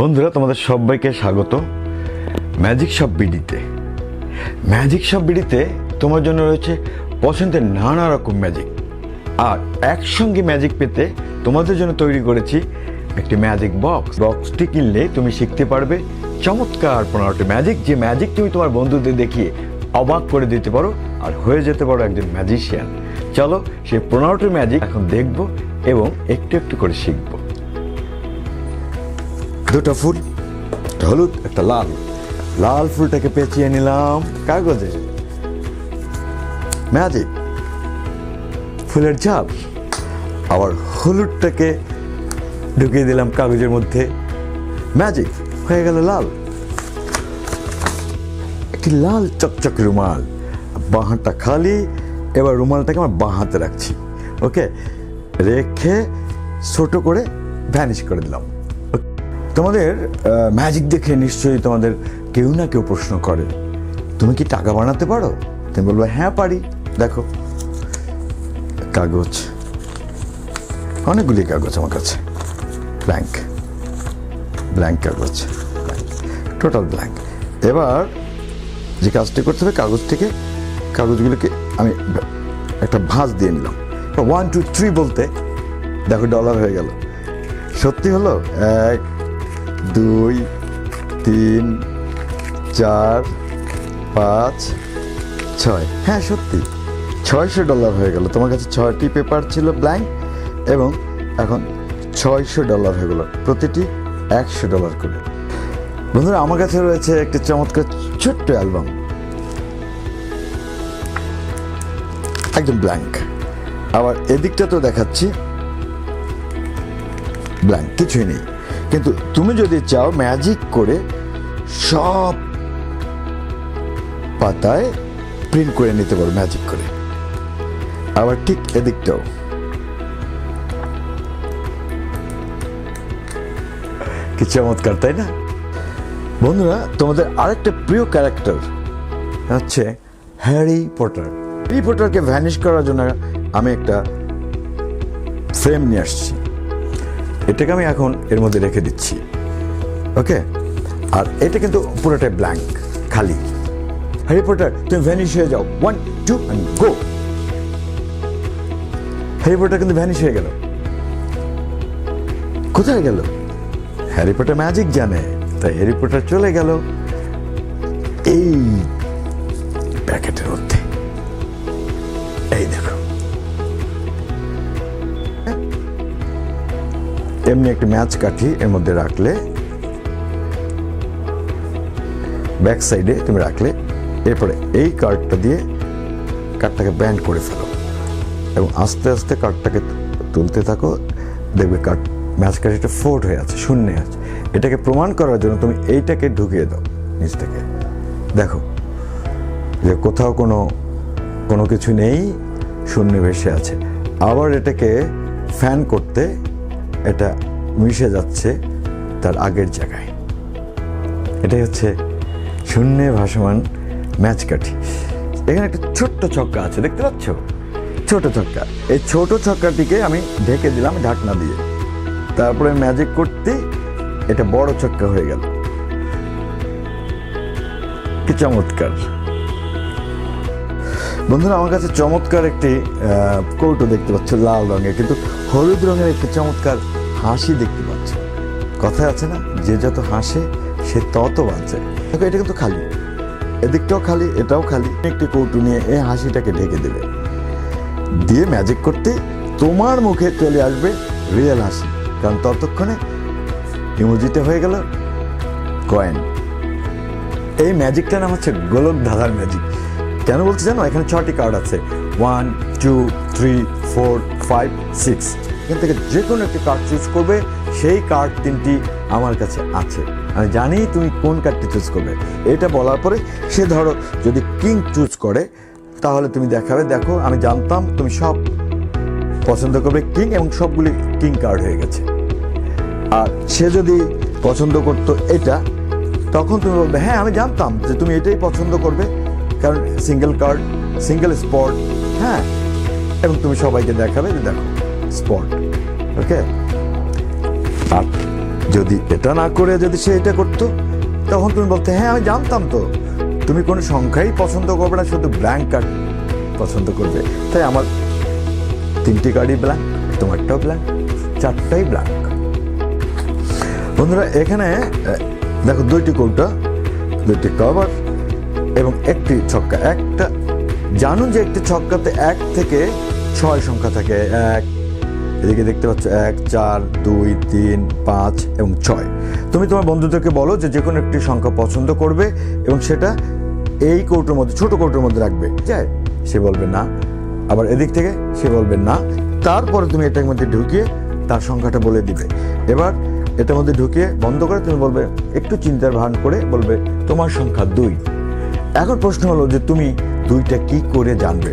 বন্ধুরা, তোমাদের সবাইকে স্বাগত ম্যাজিক শপ বিডিতে। ম্যাজিক শপ বিডিতে তোমার জন্য রয়েছে পছন্দের নানা রকম ম্যাজিক, আর একসঙ্গে ম্যাজিক পেতে তোমাদের জন্য তৈরি করেছি একটি ম্যাজিক বক্স। বক্সটি কিনলে তুমি শিখতে পারবে চমৎকার 15টি ম্যাজিক, যে ম্যাজিক তুমি তোমার বন্ধুদের দেখিয়ে অবাক করে দিতে পারো আর হয়ে যেতে পারো একজন ম্যাজিশিয়ান। চলো সেই 15টি ম্যাজিক এখন দেখব এবং একটু একটু করে শিখব। দুটো ফুল, একটা হলুদ, একটা লাল। লাল ফুলটাকে পেঁচিয়ে নিলাম কাগজে, ম্যাজিক ফুলের ঝাপ। আবার হলুদটাকে ঢুকিয়ে দিলাম কাগজের মধ্যে, ম্যাজিক হয়ে গেল লাল। একটি লাল চকচক রুমাল, বাঁ হাতটা খালি। এবার রুমালটাকে আমার বাঁ হাতে রাখছি, ওকে, রেখে ছোট করে ভ্যানিশ করে দিলাম। তোমাদের ম্যাজিক দেখে নিশ্চয়ই তোমাদের কেউ না কেউ প্রশ্ন করে, তুমি কি টাকা বানাতে পারো? তুমি বলবে হ্যাঁ পারি। দেখো কাগজ, অনেকগুলি কাগজ আমার কাছে, ব্ল্যাঙ্ক ব্ল্যাঙ্ক কাগজ, টোটাল ব্ল্যাঙ্ক। এবার যে কাজটি করতে হবে, কাগজগুলোকে আমি একটা ভাঁজ দিয়ে নিলাম। 1 2 3 বলতে দেখো ডলার হয়ে গেল। সত্যি হলো 1 2 3 4 5 6। হ্যাঁ সত্যি $600 হয়ে গেল। তোমার কাছে 6টি পেপার ছিল ব্ল্যাঙ্ক, এবং এখন $600 হয়ে গেল, প্রতিটি $100 করে। বন্ধুরা, আমার কাছে রয়েছে একটি চমৎকার ছোট্ট অ্যালবাম, একদম ব্ল্যাঙ্ক। আবার এদিকটা তো দেখাচ্ছি ব্ল্যাঙ্ক, কিছুই নেই। কিন্তু তুমি যদি চাও ম্যাজিক করে সব পাতায় প্রিন্ট করে নিতে পারো ম্যাজিক করে। আবার ঠিক এদিকটাও, কি চমৎকার, তাই না? বন্ধুরা, তোমাদের আরেকটা প্রিয় ক্যারেক্টার হচ্ছে হ্যারি পটার। হ্যারি পটারকে ভ্যানিশ করার জন্য আমি একটা ফ্রেম নিয়ে আসছি। এটাকে আমি এখন এর মধ্যে রেখে দিচ্ছি, ওকে। আর এটা কিন্তু পুরোটাই ব্ল্যাঙ্ক, খালি। হ্যারি পটার, তুমি ভ্যানিশ হয়ে যাও, 1 2 and go। হ্যারি পটার কিন্তু ভ্যানিশ হয়ে গেল। কোথায় গেল? হ্যারি পটার ম্যাজিক জানে, তাই হ্যারি পটার চলে গেল এই প্যাকেটের মধ্যে। এই দেখো, এমনি একটা ম্যাচ কাঠি এর মধ্যে রাখলে, ব্যাক সাইডে তুমি রাখলে, এরপরে এই কার্ডটাকে ব্যান্ড করে ফেলো এবং আস্তে আস্তে কার্ডটাকে তুলতে থাকো। দেখবে ম্যাচ কাঠিটা ফোল্ড হয়ে আছে, শূন্যে আছে। এটাকে প্রমাণ করার জন্য তুমি এইটাকে ঢুকিয়ে দাও নিচ থেকে, দেখো যে কোথাও কোনো কিছু নেই, শূন্য ভেসে আছে। আবার এটাকে ফ্যান করতে এটা মিশে যাচ্ছে তার আগের জায়গায়। এটাই হচ্ছে শূন্যে ভাসমান ম্যাচ কাঠি। এখানে একটা ছোট্ট ছক্কা আছে, দেখতে পাচ্ছ? ছোট ছক্কা। এই ছোট ছক্কাটিকে আমি ঢেকে দিলাম ঢাকনা দিয়ে। তারপরে ম্যাজিক করতে এটা বড় ছক্কা হয়ে গেল। কি চমৎকার! বন্ধুরা, আমার কাছে চমৎকার একটি কৌটো দেখতে পাচ্ছ, লাল রঙের, কিন্তু হলুদ রঙের একটি চমৎকার হাসি দেখতে পাচ্ছ। কথায় আছে না, যে যত হাসে সে তত বাঁচে। দেখো, এটা কিন্তু খালি, এদিকটাও খালি, এটাও খালি। একটি কৌটো নিয়ে এই হাসিটাকে ঢেকে দেবে, দিয়ে ম্যাজিক করতে তোমার মুখে চলে আসবে রিয়েল হাসি, কারণ ততক্ষণে ইমোজিটা হয়ে গেল কয়েন। এই ম্যাজিকটার নাম হচ্ছে গোলক ধাঁধার ম্যাজিক। কেন বলতে জানো? এখানে 6টি কার্ড আছে, 1 2 3 4 5 6। এখান থেকে যে কোনো একটি কার্ড চুজ করবে, সেই কার্ড 3টি আমার কাছে আছে। আমি জানি তুমি কোন কার্ডটি চুজ করবে। এটা বলার পরে সে ধরো যদি কিং চুজ করে, তাহলে তুমি দেখাবে, দেখো আমি জানতাম তুমি সব পছন্দ করবে কিং, এবং সবগুলি কিং কার্ড হয়ে গেছে। আর সে যদি পছন্দ করতো এটা, তখন তুমি বলবে হ্যাঁ আমি জানতাম যে তুমি এটাই পছন্দ করবে, কারণ সিঙ্গেল কার্ড, সিঙ্গেল স্পট। হ্যাঁ, এবং তুমি সবাইকে দেখাবে যে দেখো স্পট, ওকে। আর যদি এটা না করে যদি সে এটা করতো, তখন তুমি বলতে হ্যাঁ আমি জানতাম তো, তুমি কোনো সংখ্যাই পছন্দ করবে না, শুধু ব্ল্যাঙ্ক কার্ড পছন্দ করবে। তাই আমার 3টি কার্ডই ব্ল্যাঙ্ক, তোমারটাও ব্ল্যাঙ্ক, 4টাই ব্ল্যাঙ্ক। বন্ধুরা এখানে দেখো 2টি কৌটা, 2টি কভার এবং 1টি ছক্কা। একটা জানুন যে একটি ছক্কাতে 1 থেকে 6 সংখ্যা থাকে। 1, এদিকে দেখতে পাচ্ছ 1, 4, 2, 3, 5 এবং 6। তুমি তোমার বন্ধুদেরকে বলো যে কোনো একটি সংখ্যা পছন্দ করবে এবং সেটা এই কৌটোর মধ্যে, ছোট কৌটোর মধ্যে রাখবে। যায় সে বলবে না, আবার এদিক থেকে সে বলবে না। তারপরে তুমি এটার মধ্যে ঢুকিয়ে তার সংখ্যাটা বলে দিবে। এবার এটার মধ্যে ঢুকিয়ে বন্ধ করে তুমি বলবে, একটু চিন্তার ভান করে বলবে তোমার সংখ্যা 2। এখন প্রশ্ন হলো যে তুমি 2টা কি করে জানবে?